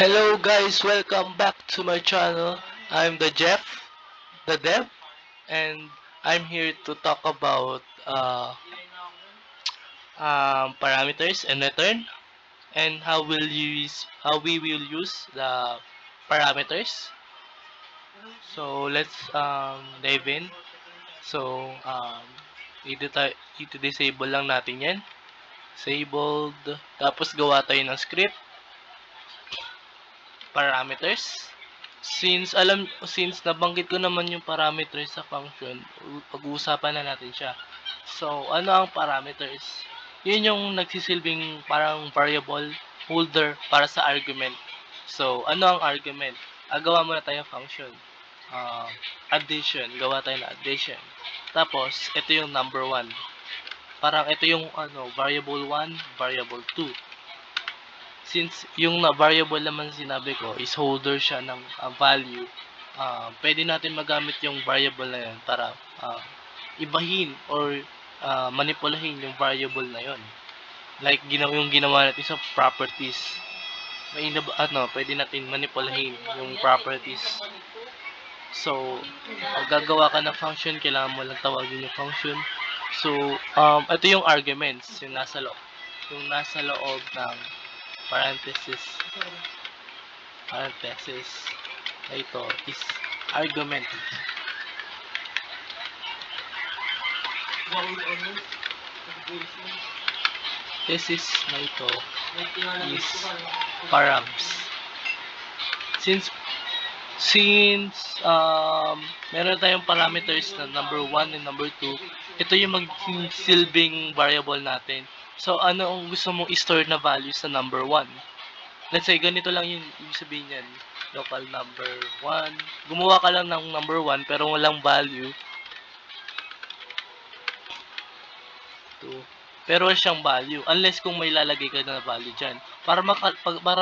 Hello guys, welcome back to my channel. I'm the Jeff, the Dev, and I'm here to talk about parameters and return and how we will use the parameters. So let's dive in. So i-disable lang natin yan. Disabled. Tapos gawa tayo ng script, parameters. Since nabanggit ko naman yung parameters sa function, pag-uusapan na natin siya. So, ano ang parameters? Yun yung nagsisilbing parang variable holder para sa argument. So, ano ang argument? Gawa muna tayo function. Uh, Addition. Gawa tayo ng addition. Tapos, ito yung number 1. Parang ito yung variable 1, variable 2. Since yung na variable naman sinabi ko is holder siya ng value, pwede natin magamit yung variable na yun para ibahin or manipulahin yung variable na yun. Like yung ginawa natin sa properties. Pwede natin manipulahin yung properties. So, pag gagawa ka ng function, kailangan mo lang tawagin yung function. So, ito yung arguments, yung nasa loob. Yung nasa loob ng parenthesis na ito is argument. This is na ito is params. Since meron tayong parameters na number 1 and number 2, ito yung magiging silbing variable natin. So, ano ang gusto mong i-store na value sa number 1? Let's say, ganito lang yung ibig sabihin yan. Local number 1. Gumawa ka lang ng number 1 pero walang value. 2. Pero siyang value. Unless kung may lalagay ka na value dyan. Para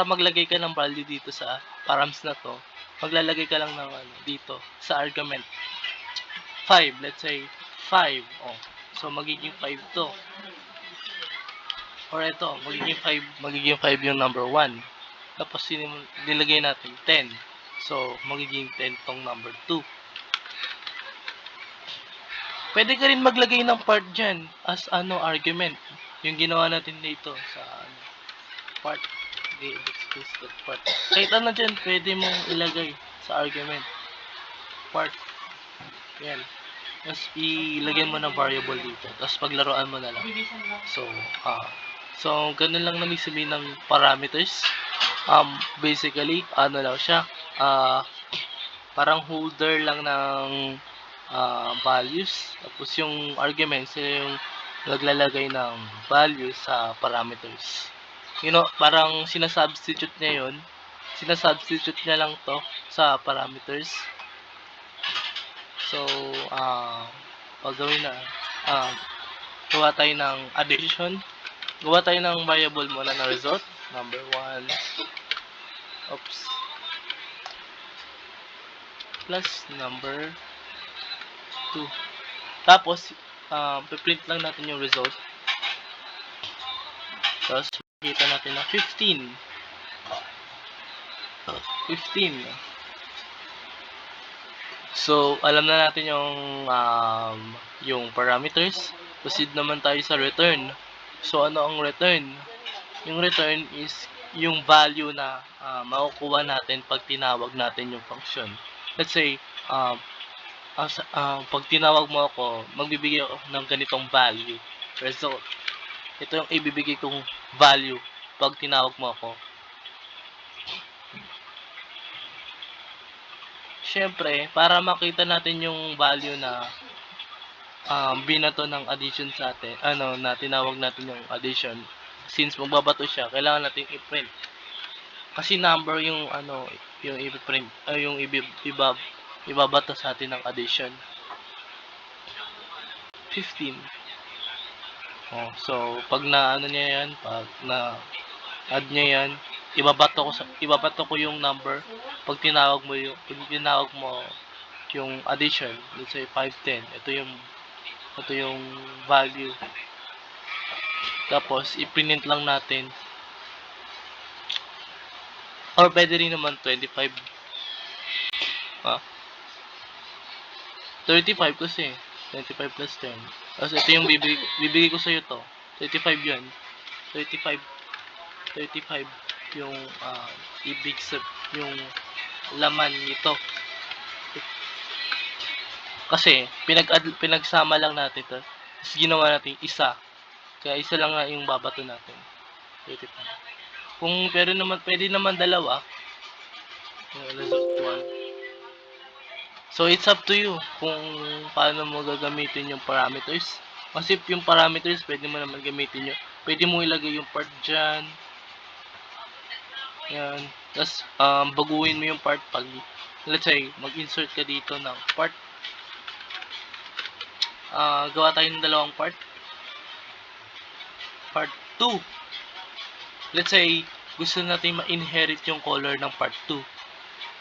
maglagay ka ng value dito sa params na to, maglalagay ka lang ng dito sa argument. 5. Let's say, 5. Oh. So, magiging 5 to. Or ito, magiging 5 yung number 1. Tapos nilagay natin 10. So, magiging 10 tong number 2. Pwede ka rin maglagay ng part dyan as argument. Yung ginawa natin dito sa part. Okay, let's that part. Kahit dyan, pwede mong ilagay sa argument. Part. Yan. Tapos ilagay mo ng variable dito. Tapos paglaruan mo na lang. So, ganun lang namin sabihin ng parameters. Basically, lang siya. Parang holder lang ng values. Tapos yung arguments, yung naglalagay ng values sa parameters. Parang sinasubstitute niya yun. Sinasubstitute niya lang to sa parameters. So, pagawin na, gawa tayo ng addition. Gawa tayo ng variable muna na result. Number 1. Oops. Plus number 2. Tapos, piprint lang natin yung result. Tapos, makikita natin na 15. 15. So, alam na natin yung parameters. Proceed naman tayo sa return. So, ano ang return? Yung return is yung value na makukuha natin pag tinawag natin yung function. Let's say, pag tinawag mo ako, magbibigay ako ng ganitong value, result. Ito yung ibibigay kong value pag tinawag mo ako. Siyempre, para makita natin yung value na binato ng addition sa atin, na tinawag natin yung addition, since magbabato siya, kailangan natin i-print. Kasi number yung yung i-print, yung ibabato sa atin ng addition. 15. So pag niya yan, pag na add niya yan, ibabato ko yung number pag tinawag mo yung addition. Let's say 510. Ito yung value. Tapos i-print lang natin Or pwede rin naman 25. Ah, 35 kasi. 25 plus 10. Kasi ito yung bibigay ko sa'yo to. 35 yun. 35. 35 yung ibig yung laman nito. Kasi pinagsama lang natin to. Tapos ginawa natin isa. Kaya isa lang nga yung babato natin. 35. Kung pero naman pwede naman dalawa. Result 1. So it's up to you kung paano mo gagamitin yung parameters. Kasi yung parameters pwede mo naman gamitin yun. Pwede mo ilagay yung part dyan. Yan. Tapos baguhin mo yung part pag let's say mag-insert ka dito ng part. Gawa tayo ng dalawang part. Part 2. Let's say gusto natin ma-inherit yung color ng part 2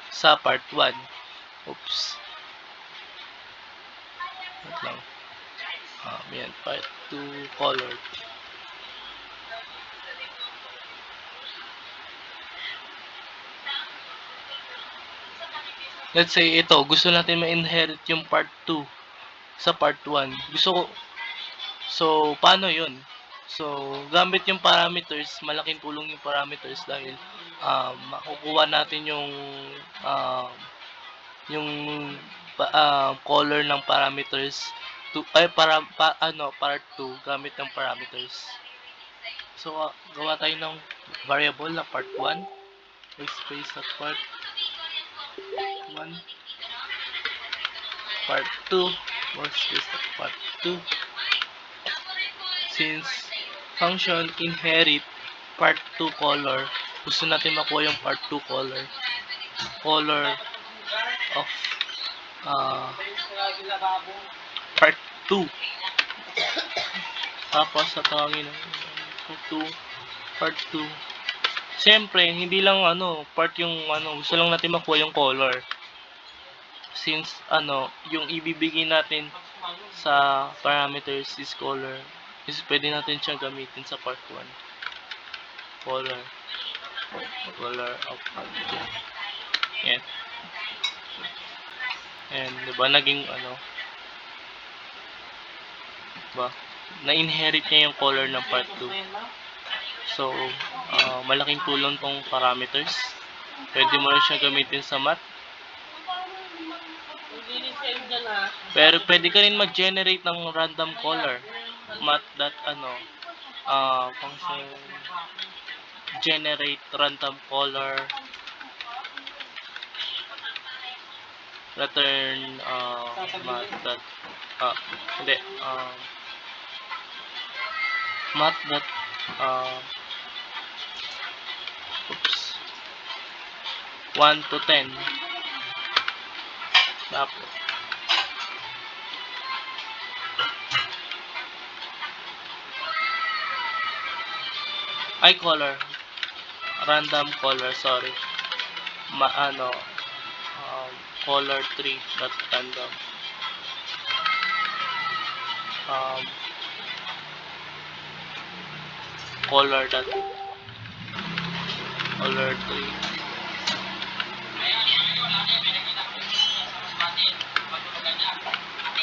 sa part 1. Oops. Wait lang. Yan. Part 2 color. Let's say ito, gusto natin ma-inherit yung part 2 sa part 1. So, paano yun? So, gamit yung parameters, malaking tulong yung parameters dahil makukuha natin uh, yung color ng parameters part 2 gamit ng parameters. So, gawa tayo ng variable na part 1. Space at part 1. Part 2. More space at part 2. Since function inherit part 2 color, gusto natin makuha yung part 2 color of part 2. Tapos tatawagin ng part 2. Siyempre, hindi lang part yung gusto lang natin makuha yung color. Since yung ibibigay natin sa parameters is color, is pwede natin siyang gamitin sa part 1. Color of part 2. Yan. And diba naging diba? Na-inherit niya yung color ng part 2. So, malaking tulong tong parameters. Pwede mo rin siya gamitin sa math. Pero pwede ka rin mag-generate ng random color. Function generate random color return hindi oops 1 to 10 tapos color random color sorry color 3 dot random color 3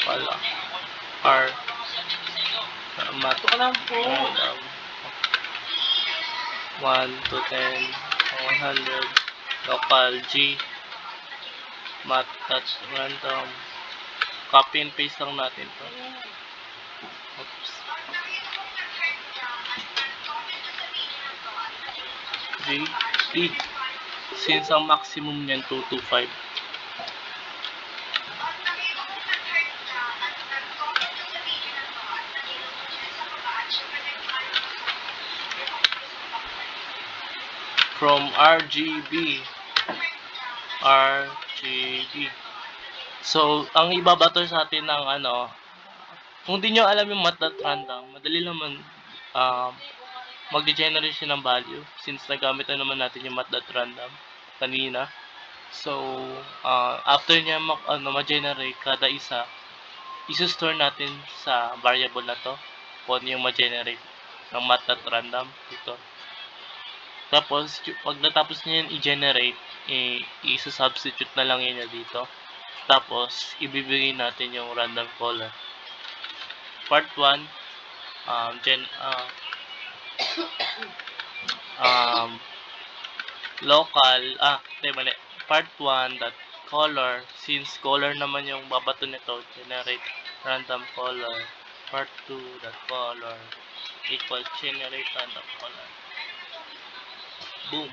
wala R math random 1 to 10 100 local G math touch random copy and paste lang natin to. Oops. G T since ang maximum niyan 225. From RGB. So, ang ibabato sa atin ng kung di nyo alam yung math.random, madali naman mag-generate siya ng value since nagamit na naman natin yung math.random kanina. So, after niya ma-generate kada isa, isa-store natin sa variable na to kung ano yung ma-generate ng math.random dito. Tapos, pag natapos niya yan i-generate, i-substitute na lang niya dito. Tapos, ibibigay natin yung random color. Part 1, um, gen, uh, um, local, hindi mali. Part 1 dot color, since color naman yung babato nito, generate random color. Part 2 dot color equals generate random color. Boom.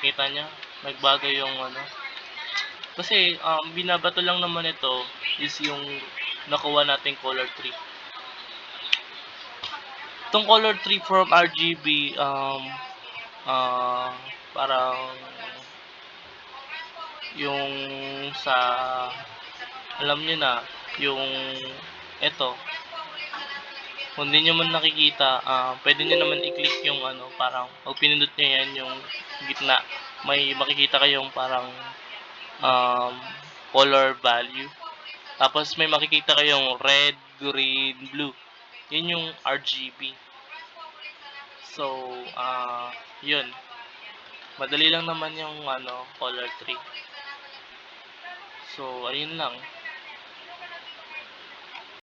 Kita niya, nagbago yung ano. Kasi binabato lang naman ito is yung nakuha nating color tree. Itong color tree from RGB, parang yung sa, alam niyo na, yung ito, kung hindi nyo man nakikita, pwede nyo naman i-click yung ano, parang pag pinindot nyo yan, yung gitna, may makikita kayong parang um, color value. Tapos may makikita kayong red, green, blue. Yun yung RGB. So, yun. Madali lang naman yung ano, color tree. So, ayun lang.